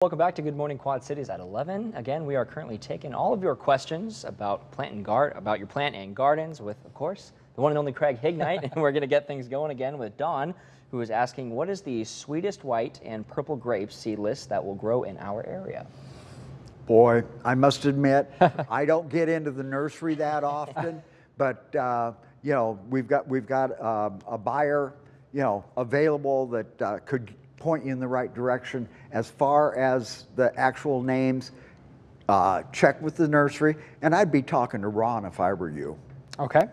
Welcome back to Good Morning Quad Cities at 11. Again, we are currently taking all of your questions about your plant and gardens with, of course, the one and only Craig Oct. And we're going to get things going again with Dawn, who is asking, what is the sweetest white and purple grape seedless that will grow in our area? Boy, I must admit, I don't get into the nursery that often, but you know, we've got a buyer, you know, available that could point you in the right direction. As far as the actual names, check with the nursery, and I'd be talking to Ron if I were you. Okay.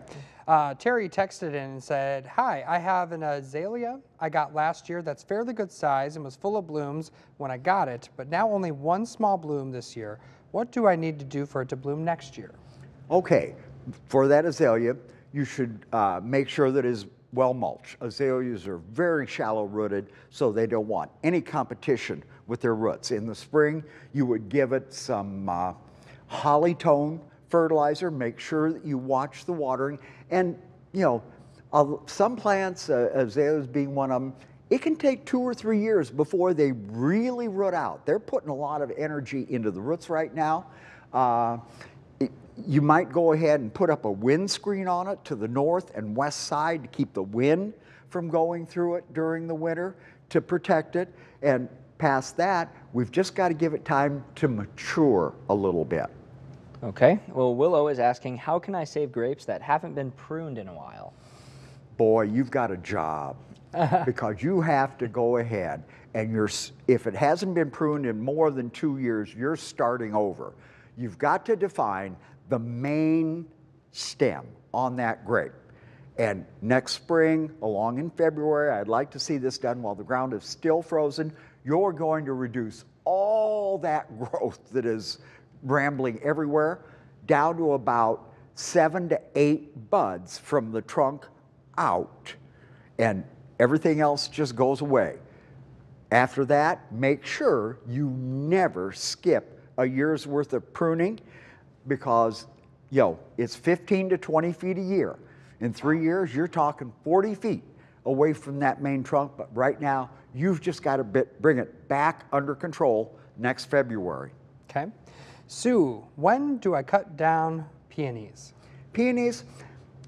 Terry texted in and said, "Hi, I have an azalea I got last year that's fairly good size and was full of blooms when I got it, but now only one small bloom this year. What do I need to do for it to bloom next year?" Okay, for that azalea, you should make sure that it is well mulched. Azaleas are very shallow rooted, so they don't want any competition with their roots. In the spring, you would give it some holly tone fertilizer. Make sure that you watch the watering. And you know, some plants, azaleas being one of them, it can take 2 or 3 years before they really root out. They're putting a lot of energy into the roots right now. You might go ahead and put up a windscreen on it to the north and west side to keep the wind from going through it during the winter to protect it. And past that, we've just got to give it time to mature a little bit. Okay. Well, Willow is asking, how can I save grapes that haven't been pruned in a while? Boy, you've got a job because you have to go ahead and if it hasn't been pruned in more than 2 years, you're starting over. You've got to define the main stem on that grape. And next spring, along in February, I'd like to see this done while the ground is still frozen. You're going to reduce all that growth that is rambling everywhere down to about 7 to 8 buds from the trunk out. And everything else just goes away. After that, make sure you never skip a year's worth of pruning, because, you know, it's 15 to 20 feet a year. In 3 years, you're talking 40 feet away from that main trunk, but right now, you've just got to bring it back under control next February. Okay. Sue, when do I cut down peonies? Peonies,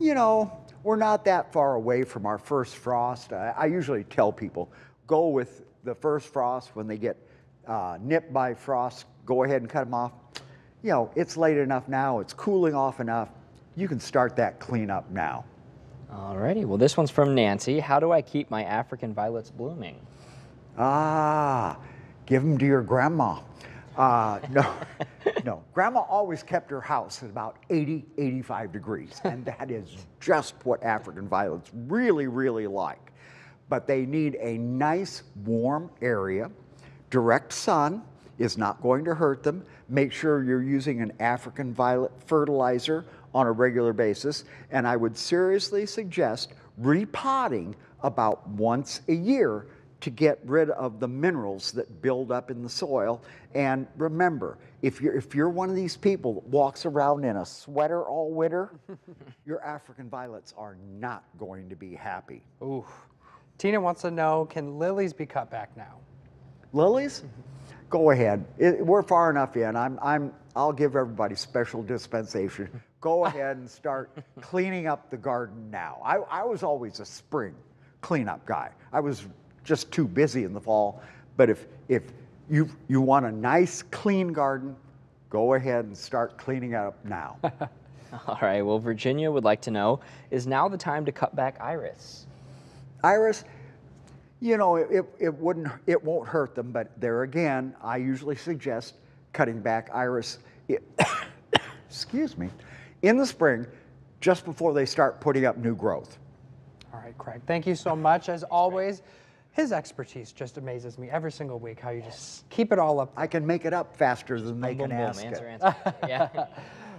you know, we're not that far away from our first frost. I usually tell people, go with the first frost. When they get nipped by frost, go ahead and cut them off. You know, it's late enough now, it's cooling off enough. You can start that cleanup now. Alrighty, well, this one's from Nancy. How do I keep my African violets blooming? Give them to your grandma. No, grandma always kept her house at about 80, 85 degrees, and that is just what African violets really, really like. But they need a nice warm area. Direct sun is not going to hurt them. Make sure you're using an African violet fertilizer on a regular basis. And I would seriously suggest repotting about once a year to get rid of the minerals that build up in the soil. And remember, if you're one of these people that walks around in a sweater all winter, your African violets are not going to be happy. Ooh. Tina wants to know, can lilies be cut back now? Lilies? Go ahead. We're far enough in. I'll give everybody special dispensation. Go ahead and start cleaning up the garden now. I was always a spring cleanup guy. I was just too busy in the fall. But if you want a nice, clean garden, go ahead and start cleaning up now. All right. Well, Virginia would like to know, is now the time to cut back iris? Iris, you know, it won't hurt them, but there again, I usually suggest cutting back iris, excuse me, in the spring, just before they start putting up new growth. All right, Craig, thank you so much. As always, his expertise just amazes me every single week, how you just keep it all up. I can make it up faster than they can ask it. Answer. Yeah.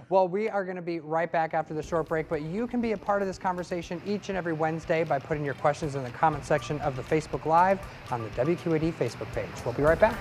Well, we are going to be right back after the short break, but you can be a part of this conversation each and every Wednesday by putting your questions in the comment section of the Facebook Live on the WQAD Facebook page. We'll be right back.